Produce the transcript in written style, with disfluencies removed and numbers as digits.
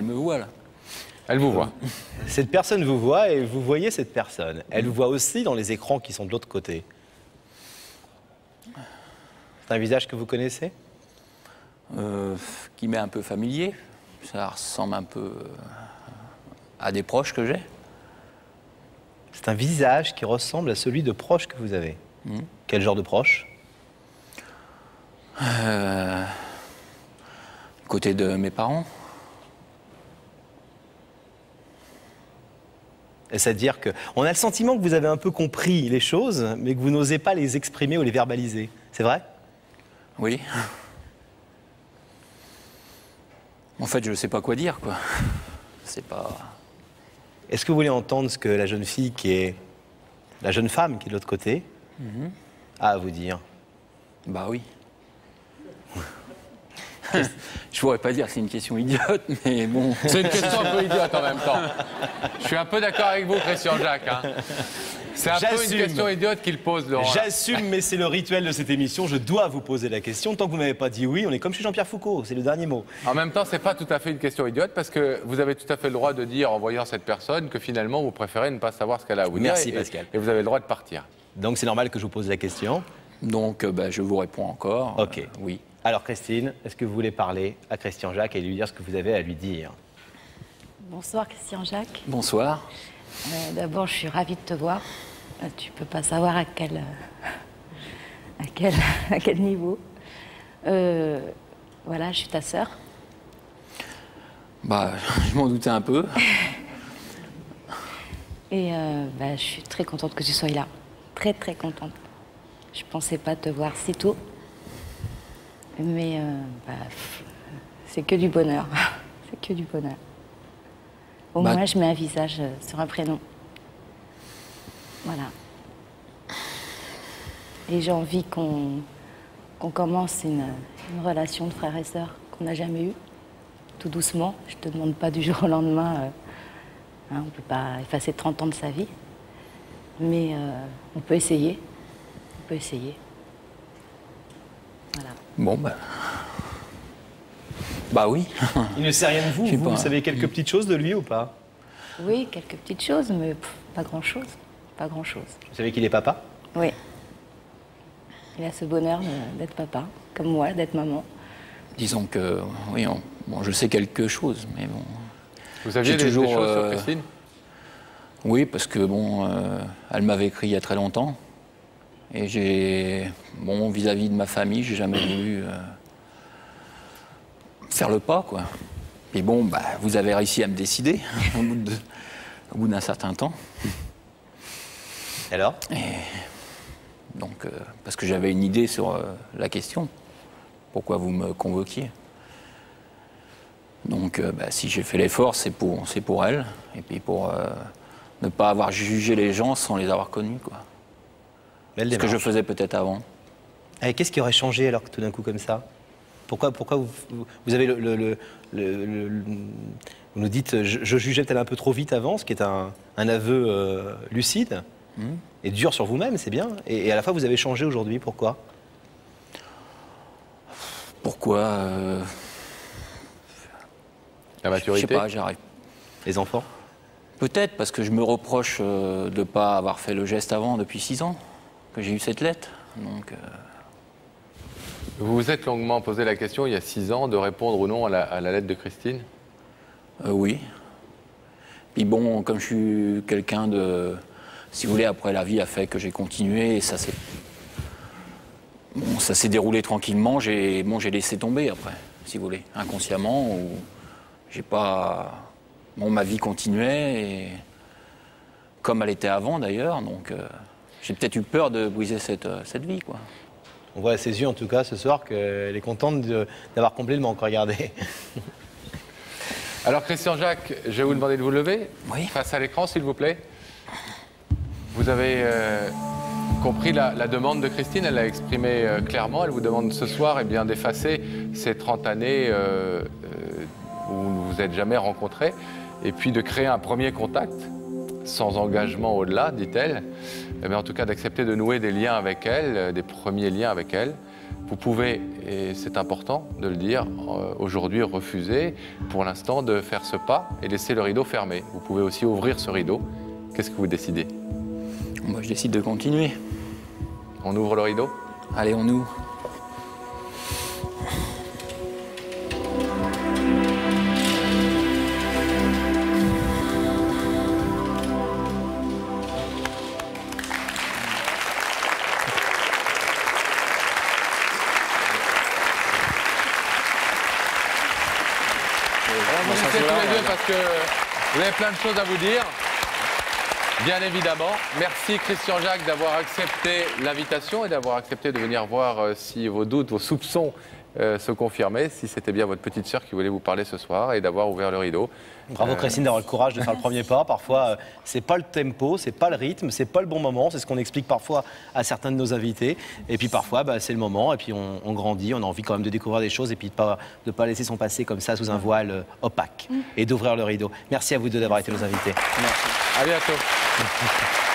Elle me voit, là. Elle vous voit. Cette personne vous voit et vous voyez cette personne. Elle vous voit aussi dans les écrans qui sont de l'autre côté. C'est un visage que vous connaissez? Qui m'est un peu familier. Ça ressemble un peu à des proches que j'ai. C'est un visage qui ressemble à celui de proches que vous avez. Quel genre de proches? Côté de mes parents. C'est-à-dire qu'on a le sentiment que vous avez un peu compris les choses, mais que vous n'osez pas les exprimer ou les verbaliser. C'est vrai? Oui. En fait, je ne sais pas quoi dire, quoi. C'est pas... Est-ce que vous voulez entendre ce que la jeune fille qui est... la jeune femme qui est de l'autre côté a à vous dire? Bah oui. Je pourrais pas dire que c'est une question idiote, mais bon... C'est une question un peu idiote en même temps. Je suis un peu d'accord avec vous, Christian Jacques. Hein. C'est un peu une question idiote qu'il pose, Laurent. J'assume, mais c'est le rituel de cette émission. Je dois vous poser la question. Tant que vous n'avez pas dit oui, on est comme chez Jean-Pierre Foucault. C'est le dernier mot. En même temps, c'est pas tout à fait une question idiote parce que vous avez tout à fait le droit de dire en voyant cette personne que finalement vous préférez ne pas savoir ce qu'elle a à vous dire. Merci, Pascal. Et vous avez le droit de partir. Donc c'est normal que je vous pose la question. Donc, je vous réponds encore. Ok. Oui. Alors Christine, est-ce que vous voulez parler à Christian Jacques et lui dire ce que vous avez à lui dire? Bonsoir Christian Jacques. Bonsoir. D'abord, je suis ravie de te voir. Tu peux pas savoir à quel niveau. Voilà, je suis ta sœur. Bah, je m'en doutais un peu. Et je suis très contente que tu sois là. Très, très contente. Je pensais pas te voir si tôt. Mais c'est que du bonheur. C'est que du bonheur. Au moins, je mets un visage sur un prénom. Voilà. Et j'ai envie qu'on commence une relation de frère et sœur qu'on n'a jamais eue. Tout doucement. Je te demande pas du jour au lendemain. On ne peut pas effacer 30 ans de sa vie. Mais on peut essayer. On peut essayer. Voilà. Bon, bah oui. Il ne sait rien de vous. Vous savez quelques petites choses de lui ou pas? Oui, quelques petites choses, mais pas grand-chose. Pas grand-chose. Vous savez qu'il est papa? Oui. Il a ce bonheur d'être papa, comme moi, d'être maman. Disons que, oui, bon, je sais quelque chose, mais bon... Vous aviez des choses sur Christine? Oui, parce que, bon, elle m'avait écrit il y a très longtemps. Et bon, vis-à-vis de ma famille, j'ai jamais voulu faire le pas, quoi. Et bon, vous avez réussi à me décider au bout d'un certain temps. Alors? Et donc, parce que j'avais une idée sur la question. Pourquoi vous me convoquiez? Donc, si j'ai fait l'effort, c'est pour elle. Et puis pour ne pas avoir jugé les gens sans les avoir connus, quoi. Ce que je faisais peut-être avant. Et qu'est-ce qui aurait changé alors que tout d'un coup comme ça? Pourquoi vous avez vous nous dites je jugeais peut-être un peu trop vite avant, ce qui est un aveu lucide et dur sur vous-même, c'est bien. Et à la fois vous avez changé aujourd'hui, pourquoi? Pourquoi La maturité? Je sais pas, j'arrive. Les enfants? Peut-être parce que je me reproche de ne pas avoir fait le geste avant depuis 6 ans que j'ai eu cette lettre. Donc, Vous vous êtes longuement posé la question il y a 6 ans de répondre ou non à la lettre de Christine? Oui. Puis bon, comme je suis quelqu'un de... Si vous voulez, après la vie a fait que j'ai continué et ça s'est déroulé tranquillement. J'ai laissé tomber après, si vous voulez, inconsciemment. Ou j'ai pas... Bon, ma vie continuait, et comme elle était avant d'ailleurs, donc j'ai peut-être eu peur de briser cette vie, quoi. On voit à ses yeux en tout cas ce soir qu'elle est contente d'avoir comblé le manque, regardez. Alors Christian Jacques, je vais vous demander de vous lever. Oui. Face à l'écran, s'il vous plaît. Vous avez compris la demande de Christine, elle l'a exprimée clairement. Elle vous demande ce soir d'effacer ces 30 années où vous ne vous êtes jamais rencontrés et puis de créer un premier contact, sans engagement au-delà, dit-elle, mais en tout cas d'accepter de nouer des liens avec elle, des premiers liens avec elle, Vous pouvez, et c'est important de le dire, aujourd'hui refuser pour l'instant de faire ce pas et laisser le rideau fermé. Vous pouvez aussi ouvrir ce rideau. Qu'est-ce que vous décidez? Moi, je décide de continuer. On ouvre le rideau? Allez, on ouvre. Tous les deux parce que vous avez plein de choses à vous dire. Bien évidemment. Merci Christian Jacques d'avoir accepté l'invitation et d'avoir accepté de venir voir si vos doutes, vos soupçons se confirmaient, si c'était bien votre petite sœur qui voulait vous parler ce soir et d'avoir ouvert le rideau. Bravo Christine d'avoir le courage de faire le premier pas. Parfois, c'est pas le tempo, c'est pas le rythme, c'est pas le bon moment. C'est ce qu'on explique parfois à certains de nos invités. Et puis parfois, c'est le moment. Et puis on grandit, on a envie quand même de découvrir des choses et puis de pas laisser son passé comme ça sous un voile opaque et d'ouvrir le rideau. Merci à vous deux d'avoir été nos invités. Merci. À bientôt.